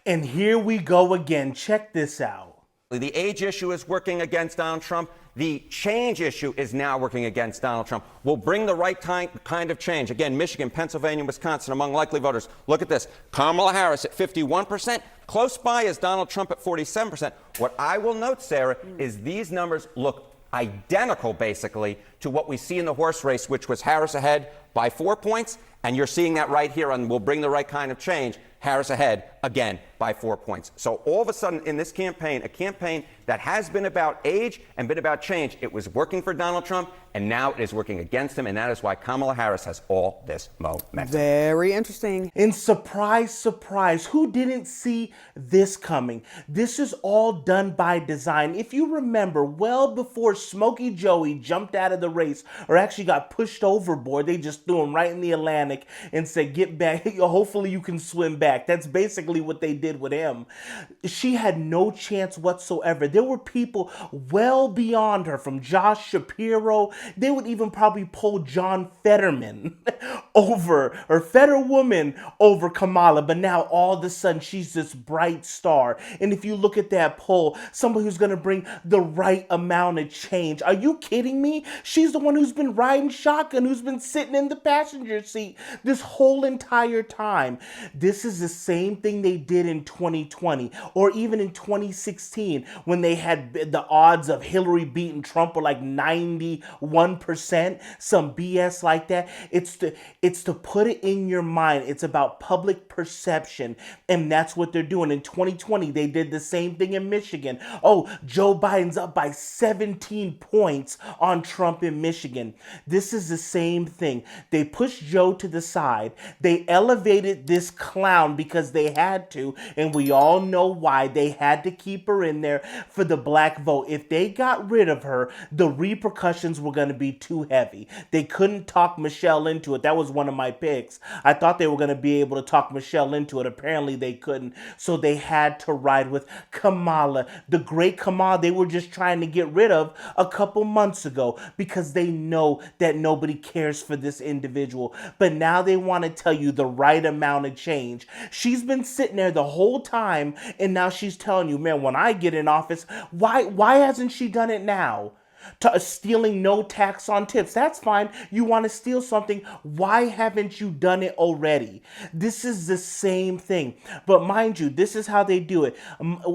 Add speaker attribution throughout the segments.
Speaker 1: And here we go again. Check this out.
Speaker 2: The age issue is working against Donald Trump. The change issue is now working against Donald Trump. We'll bring the right kind of change. Again, Michigan, Pennsylvania, Wisconsin, among likely voters. Look at this. Kamala Harris at 51%. Close by is Donald Trump at 47%. What I will note, Sarah, is these numbers look identical, basically, to what we see in the horse race, which was Harris ahead by 4 points. And you're seeing that right here on We'll Bring the Right Kind of Change. Harris ahead, again, by 4 points. So all of a sudden in this campaign, a campaign that has been about age and been about change, it was working for Donald Trump, and now it is working against him, and that is why Kamala Harris has all this momentum.
Speaker 3: Very interesting.
Speaker 1: And surprise, surprise, who didn't see this coming? This is all done by design. If you remember, well before Smokey Joey jumped out of the race, or actually got pushed overboard, they just threw him right in the Atlantic and said, get back, hopefully you can swim back. That's basically what they did with him. She had no chance whatsoever. There were people well beyond her, from Josh Shapiro. They would even probably pull John Fetterman over, or Fetterwoman over Kamala. But now all of a sudden she's this bright star. And if you look at that poll, somebody who's going to bring the right amount of change. Are you kidding me? She's the one who's been riding shotgun, who's been sitting in the passenger seat this whole entire time. This is the same thing they did in 2020, or even in 2016, when they had the odds of Hillary beating Trump were like 91%, some BS like that. It's to put it in your mind. It's about public perception, and that's what they're doing. In 2020, they did the same thing in Michigan. Oh, Joe Biden's up by 17 points on Trump in Michigan. This is the same thing. They pushed Joe to the side. They elevated this clown because they had to, and we all know why. They had to keep her in there for the black vote. If they got rid of her, the repercussions were going to be too heavy. They couldn't talk Michelle into it. That was one of my picks. I thought they were going to be able to talk Michelle into it. Apparently they couldn't, so they had to ride with Kamala, the great Kamala they were just trying to get rid of a couple months ago, because they know that nobody cares for this individual. But now they want to tell you the right amount of change. She's been sitting there the whole time, and now she's telling you, man, when I get in office, why hasn't she done it now? Stealing no tax on tips. That's fine. You want to steal something. Why haven't you done it already? This is the same thing. But mind you, this is how they do it.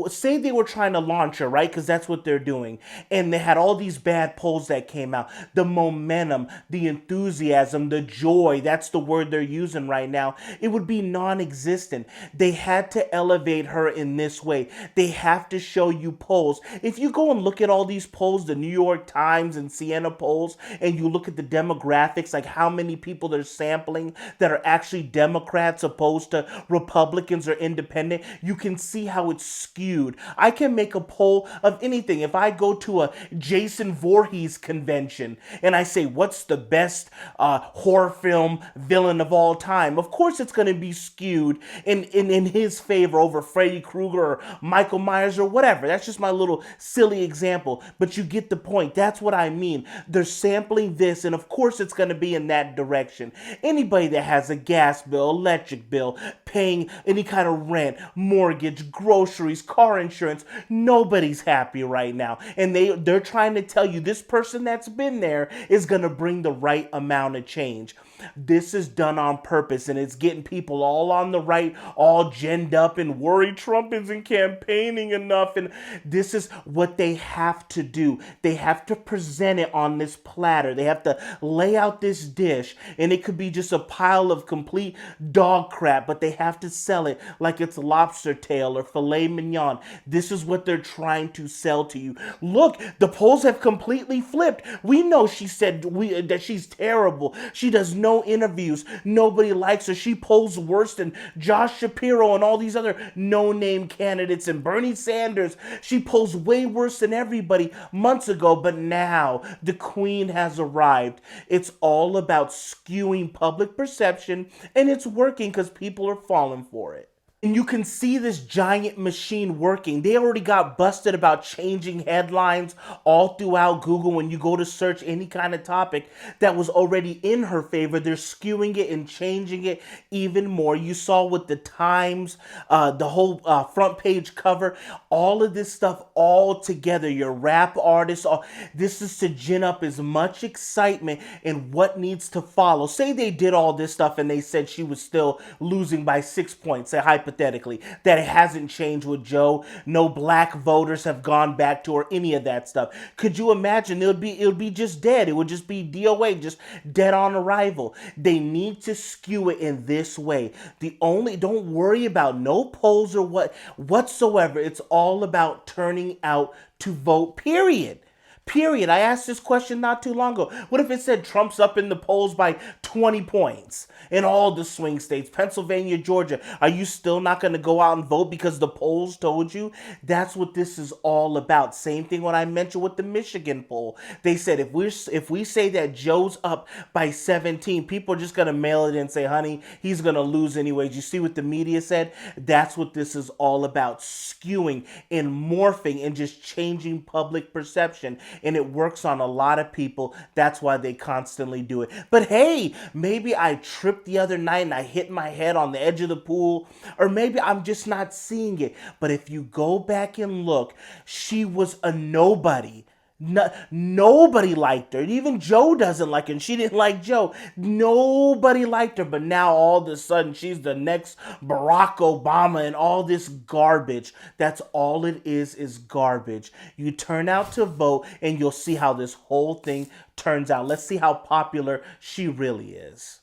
Speaker 1: Say they were trying to launch her, right? Because that's what they're doing. And they had all these bad polls that came out. The momentum, the enthusiasm, the joy, that's the word they're using right now. It would be non-existent. They had to elevate her in this way. They have to show you polls. If you go and look at all these polls, the New York Times and Siena polls, and you look at the demographics, like how many people they're sampling that are actually Democrats opposed to Republicans or independent, you can see how it's skewed. I can make a poll of anything. If I go to a Jason Voorhees convention and I say, what's the best horror film villain of all time? Of course it's going to be skewed in his favor over Freddy Krueger or Michael Myers or whatever. That's just my little silly example, but you get the point. That's what I mean. They're sampling this, and of course it's going to be in that direction. Anybody that has a gas bill, electric bill, paying any kind of rent, mortgage, groceries, car insurance, nobody's happy right now. And they're trying to tell you this person that's been there is going to bring the right amount of change. This is done on purpose, and it's getting people all on the right, all ginned up and worried Trump isn't campaigning enough. And this is what they have to do. They have to present it on this platter. They have to lay out this dish, and it could be just a pile of complete dog crap, but they have to sell it like it's lobster tail or filet mignon. This is what they're trying to sell to you. Look, the polls have completely flipped. We know she said that she's terrible. She does no interviews. Nobody likes her. She polls worse than Josh Shapiro and all these other no-name candidates, and Bernie Sanders. She polls way worse than everybody months ago, but now the queen has arrived. It's all about skewing public perception, and it's working because people are falling for it. And you can see this giant machine working. They already got busted about changing headlines all throughout Google. When you go to search any kind of topic that was already in her favor, they're skewing it and changing it even more. You saw with the Times, the whole front page cover, all of this stuff all together. Your rap artists, this is to gin up as much excitement in what needs to follow. Say they did all this stuff and they said she was still losing by 6 points, say hypothetically, that it hasn't changed with Joe. No black voters have gone back to her, any of that stuff. Could you imagine? It would be just dead. It would just be DOA, just dead on arrival. They need to skew it in this way. Don't worry about no polls or whatsoever. It's all about turning out to vote, period. Period. I asked this question not too long ago. What if it said Trump's up in the polls by 20 points in all the swing states, Pennsylvania, Georgia? Are you still not going to go out and vote because the polls told you? That's what this is all about. Same thing when I mentioned with the Michigan poll. They said if we say that Joe's up by 17, people are just going to mail it in and say, honey, he's going to lose anyways. You see what the media said? That's what this is all about, skewing and morphing and just changing public perception. And it works on a lot of people. That's why they constantly do it. But hey, maybe I tripped the other night and I hit my head on the edge of the pool, or maybe I'm just not seeing it. But if you go back and look, she was a nobody. No, nobody liked her. Even Joe doesn't like her. And she didn't like Joe. Nobody liked her. But now all of a sudden she's the next Barack Obama and all this garbage. That's all it is garbage. You turn out to vote and you'll see how this whole thing turns out. Let's see how popular she really is.